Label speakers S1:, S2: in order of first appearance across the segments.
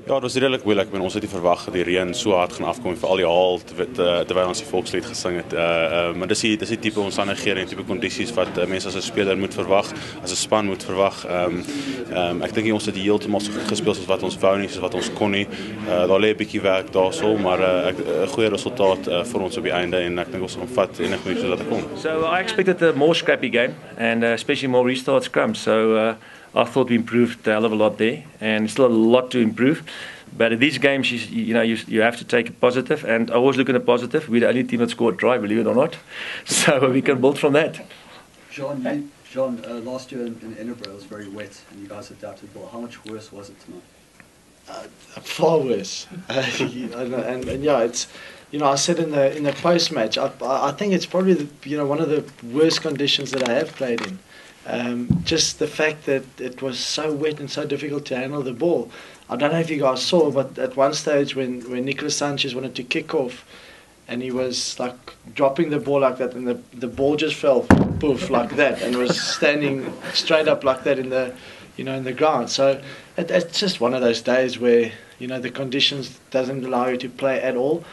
S1: Ja, dit was redelijk moeilijk. Ons het nie verwag dat die reën so hard gaan afkom vir al die haal terwyl ons die volkslied gesing het. Maar dis die tipe omstandighede en tipe kondisies wat mense as 'n speler moet verwag, as 'n span moet verwag. Ek dink ons het heeltemal so goed gespeel soos wat ons wou nie, soos wat ons kon nie. Daar lê 'n bietjie werk daarso, maar 'n goeie resultaat vir ons op die einde en ek dink ons gaan vat enig minuut sodat dit kom.
S2: So I expected a more scrappy game and especially more restart scrums. So I thought we improved a hell of a lot there, and still a lot to improve. But in these games, you have to take it positive, and I always look at the positive. We're the only team that scored try, believe it or not. So we can build from that.
S3: Jean, last year in Edinburgh it was very wet, and you guys adapted well. How much worse was it tonight?
S4: Far worse. And yeah, it's I said in the post match, I think it's probably one of the worst conditions that I have played in. Just the fact that it was so wet and so difficult to handle the ball. I don't know if you guys saw, but at one stage when Nicolas Sanchez wanted to kick off, and he was like dropping the ball like that, and the ball just fell poof like that, and was standing straight up like that in the in the ground. So it's just one of those days where the conditions doesn't allow you to play at all.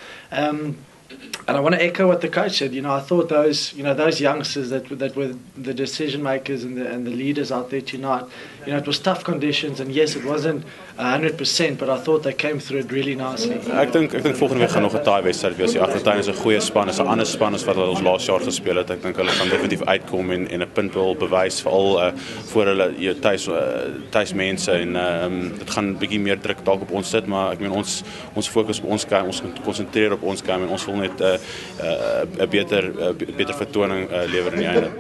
S4: And I want to echo what the coach said. I thought those youngsters that were the decision makers and the leaders out there tonight. It was tough conditions, and yes, it wasn't 100%, but I thought they came through it really nicely.
S1: Ek dink volgende week gaan nog 'n taai wedstryd wees. Die Argentyn is 'n goeie span, is 'n ander span as wat ons laas jaar gespeel het. Ek dink hulle gaan definitief uitkom en 'n punt wil bewys veral voor hulle tuis mense en dit gaan 'n bietjie meer druk dalk op ons sit, maar ek meen ons fokus op ons game, ons konsentreer op ons game en ons wil net 'n beter vertoning lewer aan die einde.